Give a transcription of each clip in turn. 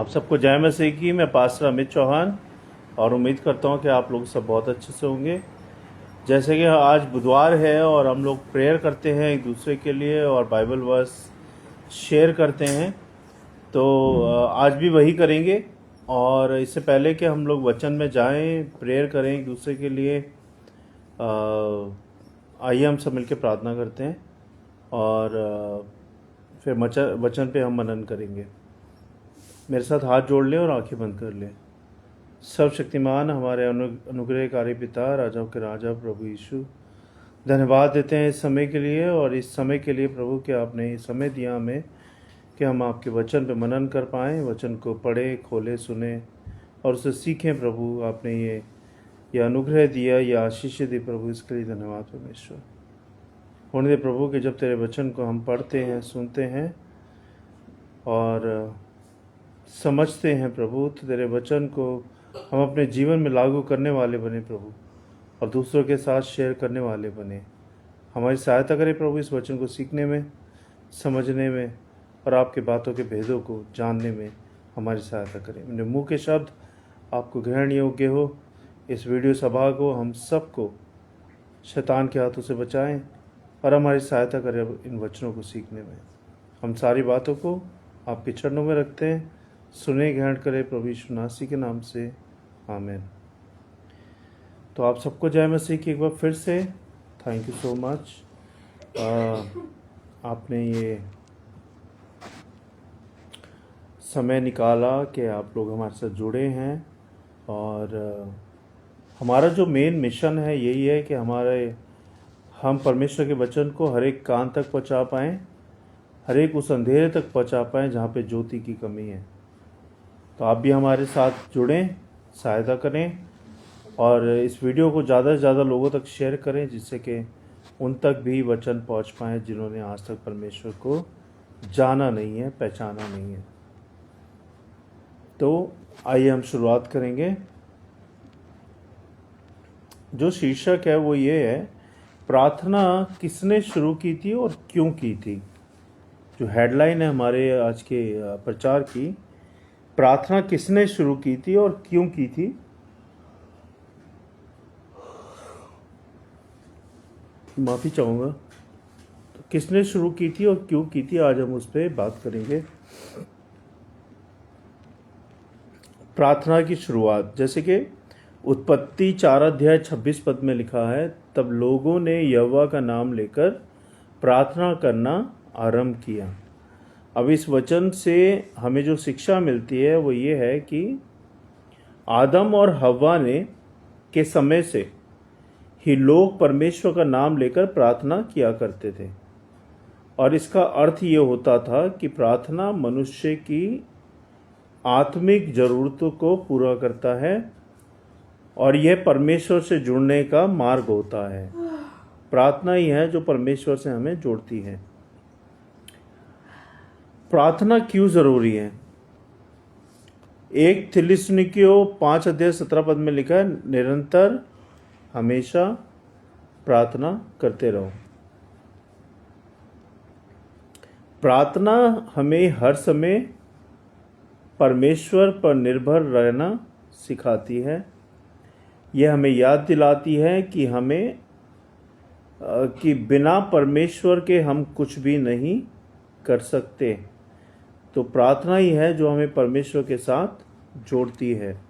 आप सबको जय मसीह की। मैं पास्टर अमित चौहान और उम्मीद करता हूँ कि आप लोग सब बहुत अच्छे से होंगे। जैसे कि आज बुधवार है और हम लोग प्रेयर करते हैं एक दूसरे के लिए और बाइबल वर्स शेयर करते हैं, तो आज भी वही करेंगे। और इससे पहले कि हम लोग वचन में जाएं, प्रेयर करें एक दूसरे के लिए, आइए हम सब मिलकर प्रार्थना करते हैं और फिर वचन पे हम मनन करेंगे। मेरे साथ हाथ जोड़ लें और आंखें बंद कर लें। सर्वशक्तिमान हमारे अनुग्रहकारी पिता, राजाओं के राजा प्रभु यीशु, धन्यवाद देते हैं इस समय के लिए और इस समय के लिए प्रभु कि आपने ये समय दिया हमें कि हम आपके वचन पे मनन कर पाएँ, वचन को पढ़ें, खोलें, सुने और उसे सीखें। प्रभु आपने ये अनुग्रह दिया, ये आशीष दी प्रभु, इसके लिए धन्यवाद परमेश्वर। होने दे प्रभु कि जब तेरे वचन को हम पढ़ते हैं, सुनते हैं और समझते हैं प्रभु, तो तेरे वचन को हम अपने जीवन में लागू करने वाले बने प्रभु, और दूसरों के साथ शेयर करने वाले बने। हमारी सहायता करें प्रभु इस वचन को सीखने में, समझने में और आपके बातों के भेदों को जानने में हमारी सहायता करें। मेरे मुँह के शब्द आपको ग्रहण योग्य हो। इस वीडियो सभा को हम सबको शैतान के हाथों से बचाएं और हमारी सहायता करें इन वचनों को सीखने में। हम सारी बातों को आपके चरणों में रखते हैं। सुने, ग्रहण करें प्रभु यीशु नासी के नाम से, आमीन। तो आप सबको जय मसीह की एक बार फिर से थैंक यू सो मच। आपने ये समय निकाला कि आप लोग हमारे साथ जुड़े हैं और हमारा जो मेन मिशन है यही है कि हम परमेश्वर के वचन को हर एक कान तक पहुंचा पाएँ, हर एक उस अंधेरे तक पहुंचा पाएँ जहाँ पे ज्योति की कमी है। तो आप भी हमारे साथ जुड़ें, सहायता करें और इस वीडियो को ज़्यादा से ज़्यादा लोगों तक शेयर करें, जिससे कि उन तक भी वचन पहुंच पाए जिन्होंने आज तक परमेश्वर को जाना नहीं है, पहचाना नहीं है। तो आइए हम शुरुआत करेंगे। जो शीर्षक है वो ये है, प्रार्थना किसने शुरू की थी और क्यों की थी। जो हेडलाइन है हमारे आज के प्रचार की, प्रार्थना किसने शुरू की थी और क्यों की थी। माफ़ी चाहूँगा। तो किसने शुरू की थी और क्यों की थी, आज हम उस पर बात करेंगे। प्रार्थना की शुरुआत, जैसे कि उत्पत्ति 4:26 में लिखा है, तब लोगों ने यहोवा का नाम लेकर प्रार्थना करना आरंभ किया। अब इस वचन से हमें जो शिक्षा मिलती है वो ये है कि आदम और हव्वा ने के समय से ही लोग परमेश्वर का नाम लेकर प्रार्थना किया करते थे, और इसका अर्थ ये होता था कि प्रार्थना मनुष्य की आत्मिक ज़रूरतों को पूरा करता है और यह परमेश्वर से जुड़ने का मार्ग होता है। प्रार्थना ही है जो परमेश्वर से हमें जोड़ती है। प्रार्थना क्यों ज़रूरी है। 1 थिस्सलुनीकियों 5:17 में लिखा है, निरंतर हमेशा प्रार्थना करते रहो। प्रार्थना हमें हर समय परमेश्वर पर निर्भर रहना सिखाती है। यह हमें याद दिलाती है कि बिना परमेश्वर के हम कुछ भी नहीं कर सकते। तो प्रार्थना ही है जो हमें परमेश्वर के साथ जोड़ती है।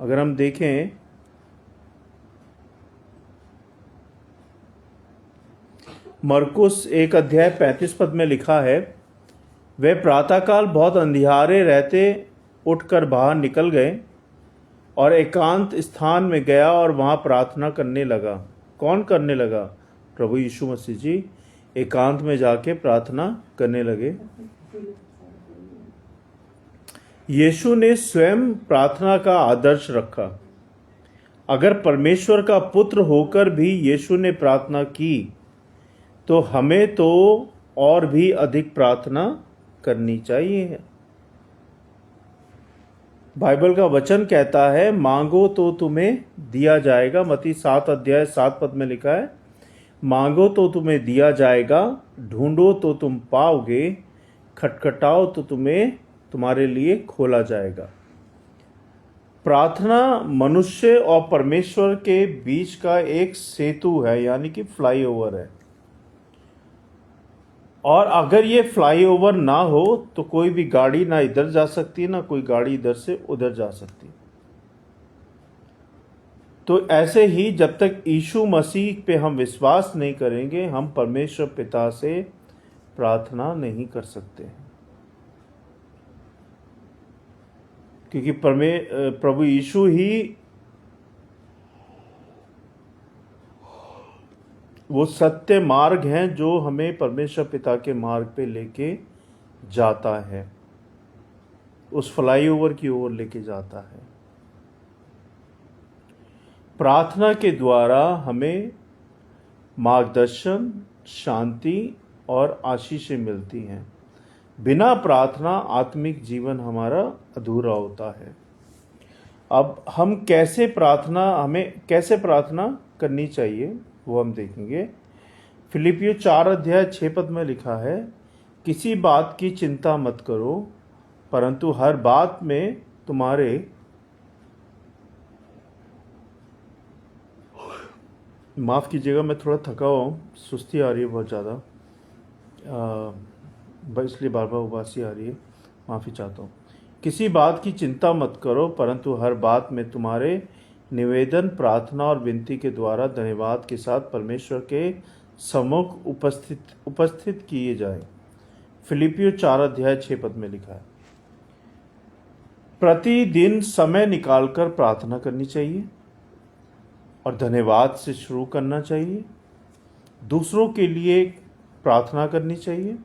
अगर हम देखें, मरकुस 1:35 में लिखा है, वे प्रातःकाल बहुत अंधियारे रहते उठकर बाहर निकल गए और एकांत स्थान में गया और वहाँ प्रार्थना करने लगा। कौन करने लगा? प्रभु यीशु मसीह जी एकांत में जाके प्रार्थना करने लगे। यीशु ने स्वयं प्रार्थना का आदर्श रखा। अगर परमेश्वर का पुत्र होकर भी यीशु ने प्रार्थना की, तो हमें तो और भी अधिक प्रार्थना करनी चाहिए। बाइबल का वचन कहता है, मांगो तो तुम्हें दिया जाएगा। मत्ती 7:7 में लिखा है, मांगो तो तुम्हें दिया जाएगा, ढूंढो तो तुम पाओगे, खटखटाओ तो तुम्हें तुम्हारे लिए खोला जाएगा। प्रार्थना मनुष्य और परमेश्वर के बीच का एक सेतु है, यानी कि फ्लाईओवर है। और अगर ये फ्लाईओवर ना हो तो कोई भी गाड़ी ना इधर जा सकती, ना कोई गाड़ी इधर से उधर जा सकती। तो ऐसे ही जब तक यीशु मसीह पे हम विश्वास नहीं करेंगे, हम परमेश्वर पिता से प्रार्थना नहीं कर सकते हैं। क्योंकि प्रभु यीशु ही वो सत्य मार्ग हैं जो हमें परमेश्वर पिता के मार्ग पे लेके जाता है, उस फ्लाईओवर की ओर लेके जाता है। प्रार्थना के द्वारा हमें मार्गदर्शन, शांति और आशीषें मिलती हैं। बिना प्रार्थना आत्मिक जीवन हमारा अधूरा होता है। अब हमें कैसे प्रार्थना करनी चाहिए वो हम देखेंगे। फिलिपियों 4:6 में लिखा है, किसी बात की चिंता मत करो, परंतु हर बात में तुम्हारे माफ़ कीजिएगा, मैं थोड़ा थका हुआ हूँ, सुस्ती आ रही है बहुत ज़्यादा, इसलिए बार बार उबासी आ रही है, माफ़ी चाहता हूँ। किसी बात की चिंता मत करो, परंतु हर बात में तुम्हारे निवेदन, प्रार्थना और विनती के द्वारा धन्यवाद के साथ परमेश्वर के सम्मुख उपस्थित किए जाए। फिलिपियों 4:6 में लिखा है। प्रतिदिन समय निकालकर प्रार्थना करनी चाहिए और धन्यवाद से शुरू करना चाहिए। दूसरों के लिए प्रार्थना करनी चाहिए।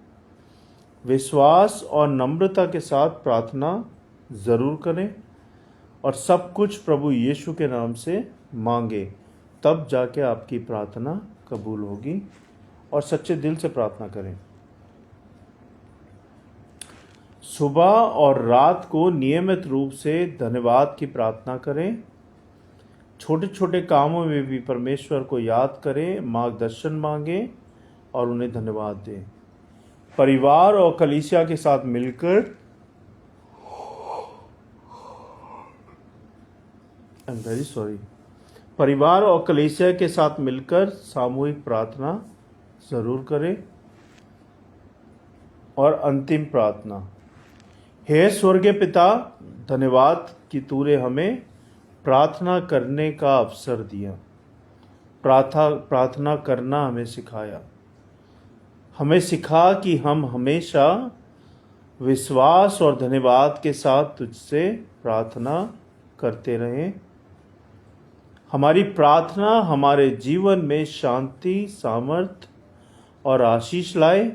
विश्वास और नम्रता के साथ प्रार्थना ज़रूर करें और सब कुछ प्रभु यीशु के नाम से मांगे, तब जाके आपकी प्रार्थना कबूल होगी। और सच्चे दिल से प्रार्थना करें। सुबह और रात को नियमित रूप से धन्यवाद की प्रार्थना करें। छोटे छोटे कामों में भी परमेश्वर को याद करें, मार्गदर्शन मांगें और उन्हें धन्यवाद दें। परिवार और कलीसिया के साथ मिलकर परिवार और कलीसिया के साथ मिलकर सामूहिक प्रार्थना जरूर करें। और अंतिम प्रार्थना, हे स्वर्गीय पिता, धन्यवाद कि तूने हमें प्रार्थना करने का अवसर दिया, प्रार्थना करना हमें सिखाया। हमें सिखा कि हम हमेशा विश्वास और धन्यवाद के साथ तुझसे प्रार्थना करते रहें। हमारी प्रार्थना हमारे जीवन में शांति, सामर्थ और आशीष लाए।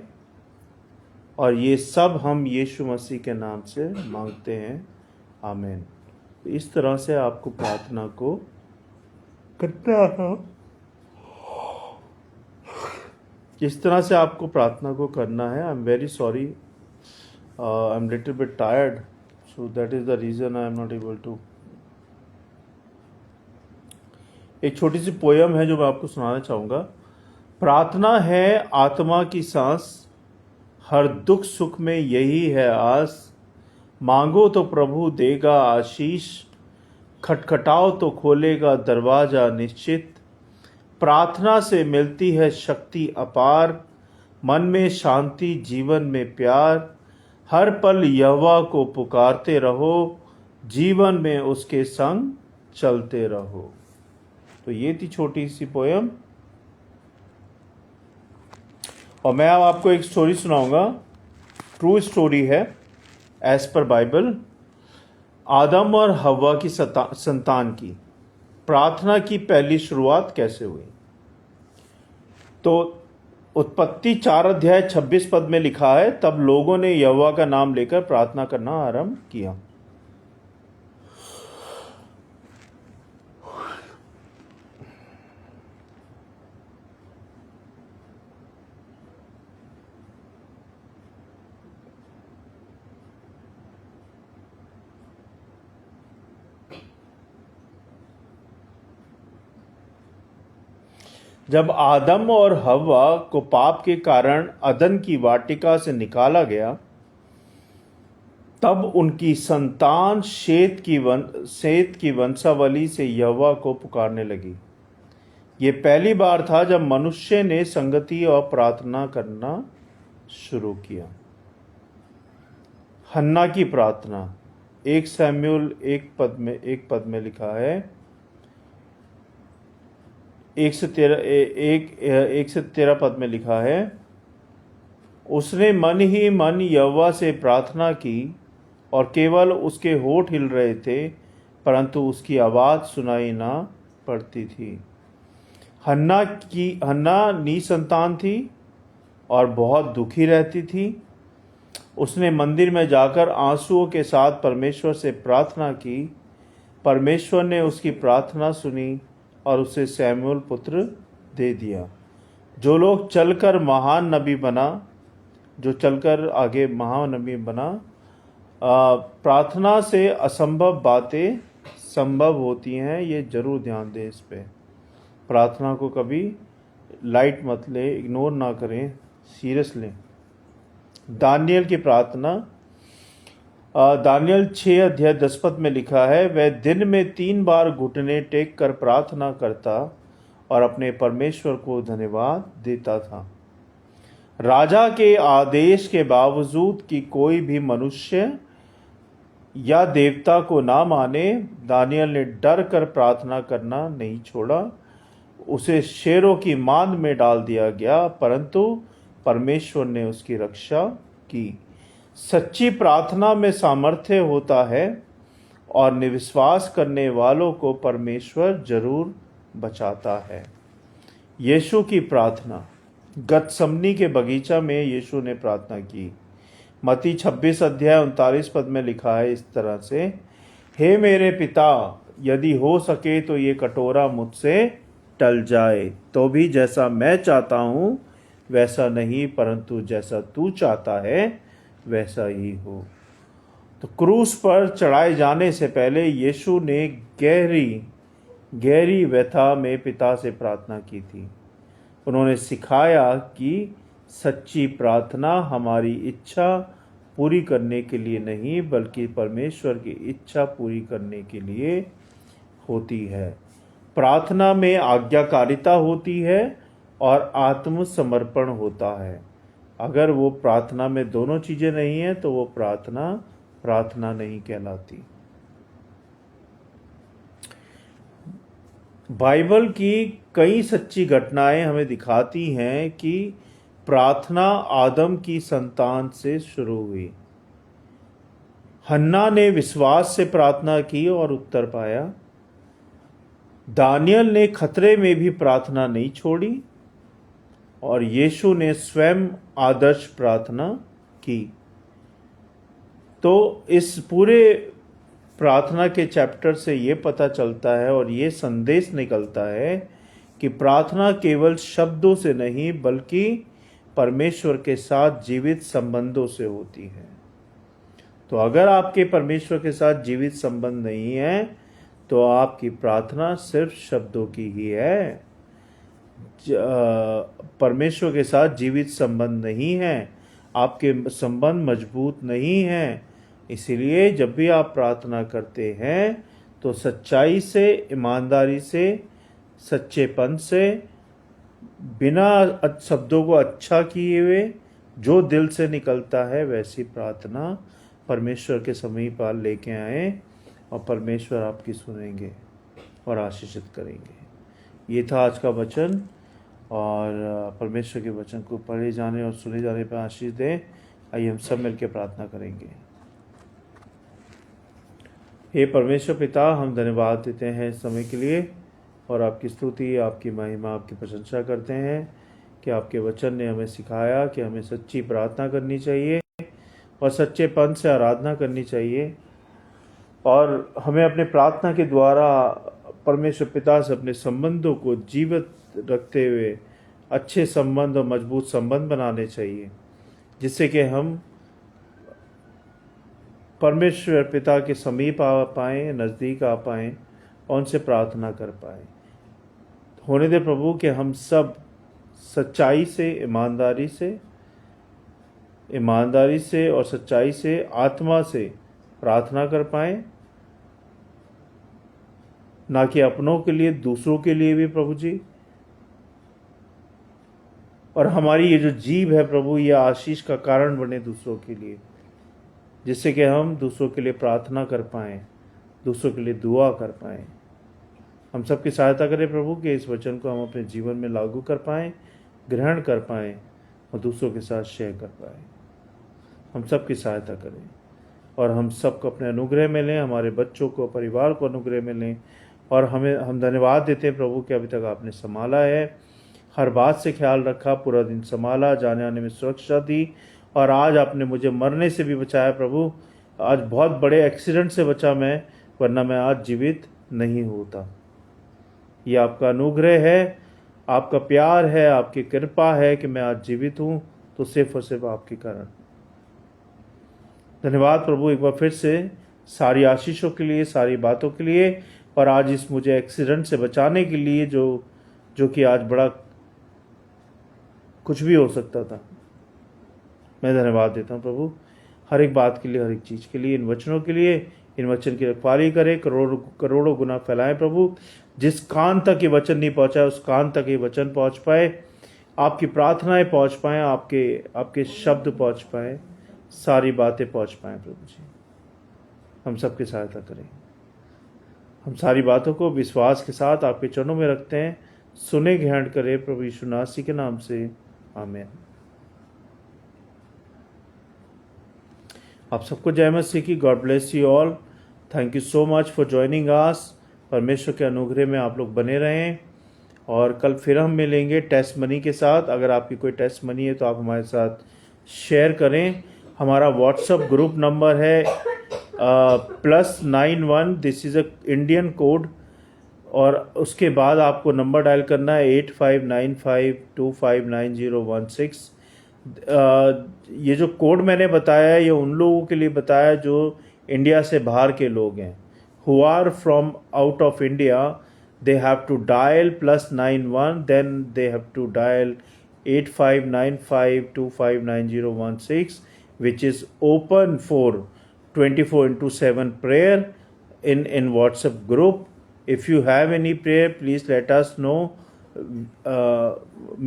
और ये सब हम यीशु मसीह के नाम से मांगते हैं, आमीन। इस तरह से आपको प्रार्थना को करना है। इस तरह से आपको प्रार्थना को करना है। I am very sorry, I am little bit tired, so that is the reason I am not able to. एक छोटी सी पोयम है जो मैं आपको सुनाना चाहूँगा। प्रार्थना है आत्मा की सांस, हर दुख सुख में यही है आस। मांगो तो प्रभु देगा आशीष, खटखटाओ तो खोलेगा दरवाजा निश्चित। प्रार्थना से मिलती है शक्ति अपार, मन में शांति, जीवन में प्यार। हर पल यहोवा को पुकारते रहो, जीवन में उसके संग चलते रहो। तो ये थी छोटी सी पोयम। और मैं अब आपको एक स्टोरी सुनाऊंगा, ट्रू स्टोरी है एज पर बाइबल। आदम और हव्वा की संतान की प्रार्थना की पहली शुरुआत कैसे हुई। तो उत्पत्ति 4:26 में लिखा है, तब लोगों ने यहोवा का नाम लेकर प्रार्थना करना आरंभ किया। जब आदम और हव्वा को पाप के कारण अदन की वाटिका से निकाला गया, तब उनकी संतान शेत की वंशावली से यहोवा को पुकारने लगी। ये पहली बार था जब मनुष्य ने संगति और प्रार्थना करना शुरू किया। हन्ना की प्रार्थना 1 शमूएल 1 पद में लिखा है, 1 से 13 पद में लिखा है, उसने मन ही मन यहोवा से प्रार्थना की और केवल उसके होठ हिल रहे थे, परंतु उसकी आवाज़ सुनाई ना पड़ती थी। हन्ना निसंतान थी और बहुत दुखी रहती थी। उसने मंदिर में जाकर आंसुओं के साथ परमेश्वर से प्रार्थना की। परमेश्वर ने उसकी प्रार्थना सुनी और उसे शमूएल पुत्र दे दिया, जो चलकर आगे महान नबी बना। प्रार्थना से असंभव बातें संभव होती हैं, ये जरूर ध्यान दें इस पे। प्रार्थना को कभी लाइट मत ले, इग्नोर ना करें, सीरियस लें। दानियल की प्रार्थना, दानियल 6 अध्याय 10 पद में लिखा है, वह दिन में 3 बार घुटने टेक कर प्रार्थना करता और अपने परमेश्वर को धन्यवाद देता था। राजा के आदेश के बावजूद कि कोई भी मनुष्य या देवता को ना माने, दानियल ने डर कर प्रार्थना करना नहीं छोड़ा। उसे शेरों की मांद में डाल दिया गया, परंतु परमेश्वर ने उसकी रक्षा की। सच्ची प्रार्थना में सामर्थ्य होता है और निविश्वास करने वालों को परमेश्वर जरूर बचाता है। यीशु की प्रार्थना, गतसमनी के बगीचा में यीशु ने प्रार्थना की। मत्ती 26 अध्याय 39 पद में लिखा है इस तरह से, हे मेरे पिता, यदि हो सके तो ये कटोरा मुझसे टल जाए, तो भी जैसा मैं चाहता हूँ वैसा नहीं, परंतु जैसा तू चाहता है वैसा ही हो। तो क्रूस पर चढ़ाए जाने से पहले यीशु ने गहरी व्यथा में पिता से प्रार्थना की थी। उन्होंने सिखाया कि सच्ची प्रार्थना हमारी इच्छा पूरी करने के लिए नहीं, बल्कि परमेश्वर की इच्छा पूरी करने के लिए होती है। प्रार्थना में आज्ञाकारिता होती है और आत्मसमर्पण होता है। अगर वो प्रार्थना में दोनों चीजें नहीं है तो वो प्रार्थना नहीं कहलाती। बाइबल की कई सच्ची घटनाएं हमें दिखाती हैं कि प्रार्थना आदम की संतान से शुरू हुई। हन्ना ने विश्वास से प्रार्थना की और उत्तर पाया। दानियल ने खतरे में भी प्रार्थना नहीं छोड़ी और यीशु ने स्वयं आदर्श प्रार्थना की। तो इस पूरे प्रार्थना के चैप्टर से ये पता चलता है और ये संदेश निकलता है कि प्रार्थना केवल शब्दों से नहीं बल्कि परमेश्वर के साथ जीवित संबंधों से होती है। तो अगर आपके परमेश्वर के साथ जीवित संबंध नहीं है तो आपकी प्रार्थना सिर्फ शब्दों की ही है। परमेश्वर के साथ जीवित संबंध नहीं है, आपके संबंध मजबूत नहीं है। इसीलिए जब भी आप प्रार्थना करते हैं तो सच्चाई से, ईमानदारी से, सच्चेपन से, बिना शब्दों को अच्छा किए हुए जो दिल से निकलता है वैसी प्रार्थना परमेश्वर के समीप लेके आए और परमेश्वर आपकी सुनेंगे और आशीषित करेंगे। ये था आज का वचन और परमेश्वर के वचन को पढ़े जाने और सुने जाने पर आशीष दें। आइए हम सब मिलकर प्रार्थना करेंगे। हे परमेश्वर पिता, हम धन्यवाद देते हैं इस समय के लिए और आपकी स्तुति, आपकी महिमा, आपकी प्रशंसा करते हैं कि आपके वचन ने हमें सिखाया कि हमें सच्ची प्रार्थना करनी चाहिए और सच्चेपन से आराधना करनी चाहिए और हमें अपने प्रार्थना के द्वारा परमेश्वर पिता से अपने संबंधों को जीवित रखते हुए अच्छे संबंध और मजबूत संबंध बनाने चाहिए, जिससे कि हम परमेश्वर पिता के समीप आ पाएँ, नज़दीक आ पाएँ और उनसे प्रार्थना कर पाएँ। होने दे प्रभु कि हम सब सच्चाई से, ईमानदारी से ईमानदारी से और सच्चाई से आत्मा से प्रार्थना कर पाएं, ना कि अपनों के लिए, दूसरों के लिए भी प्रभु जी। और हमारी ये जो जीभ है प्रभु, ये आशीष का कारण बने दूसरों के लिए, जिससे कि हम दूसरों के लिए प्रार्थना कर पाएं, दूसरों के लिए दुआ कर पाएं। हम सबकी सहायता करें प्रभु कि इस वचन को हम अपने जीवन में लागू कर पाएं, ग्रहण कर पाएं और दूसरों के साथ शेयर कर पाएं। हम सबकी सहायता करें और हम सबको अपने अनुग्रह में लें, हमारे बच्चों को, परिवार को अनुग्रह में लें। और हम धन्यवाद देते हैं प्रभु कि अभी तक आपने संभाला है, हर बात से ख्याल रखा, पूरा दिन संभाला, जाने आने में सुरक्षा दी। और आज आपने मुझे मरने से भी बचाया प्रभु। आज बहुत बड़े एक्सीडेंट से बचा मैं, वरना मैं आज जीवित नहीं होता। ये आपका अनुग्रह है, आपका प्यार है, आपकी कृपा है कि मैं आज जीवित हूँ, तो सिर्फ और सिर्फ आपके कारण। धन्यवाद प्रभु एक बार फिर से सारी आशीषों के लिए, सारी बातों के लिए, और आज इस मुझे एक्सीडेंट से बचाने के लिए जो कि आज बड़ा कुछ भी हो सकता था। मैं धन्यवाद देता हूँ प्रभु हर एक बात के लिए, हर एक चीज़ के लिए, इन वचनों के लिए। इन वचन की रखवाली करें, करोड़ों गुना फैलाएं प्रभु। जिस कान तक ये वचन नहीं पहुँचा, उस कान तक ये वचन पहुँच पाए, आपकी प्रार्थनाएं पहुँच पाएँ, आपके शब्द पहुँच पाएँ, सारी बातें पहुँच पाएँ प्रभु जी। हम सबकी सहायता करें। हम सारी बातों को विश्वास के साथ आपके चरणों में रखते हैं। सुने ग्रहण करें प्रभु यीशु नासी के नाम से, आमीन। आप सबको जय मसीह की। God bless you all. Thank you so much for joining us. परमेश्वर के अनुग्रह में आप लोग बने रहें, और कल फिर हम मिलेंगे टेस्ट मनी के साथ। अगर आपकी कोई टेस्ट मनी है तो आप हमारे साथ शेयर करें। हमारा व्हाट्सएप ग्रुप नंबर है +91, this is a Indian code, और उसके बाद आपको नंबर डायल करना है 8595259016। ये जो कोड मैंने बताया है, ये उन लोगों के लिए बताया जो इंडिया से बाहर के लोग हैं, who are from out of India. They have to dial +91, then they have to dial 8595259016, which is open for 24/7 prayer in WhatsApp group. If you have any prayer, please let us know.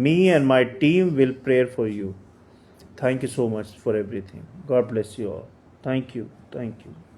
Me and my team will pray for you. Thank you so much for everything. God bless you all. Thank you. Thank you.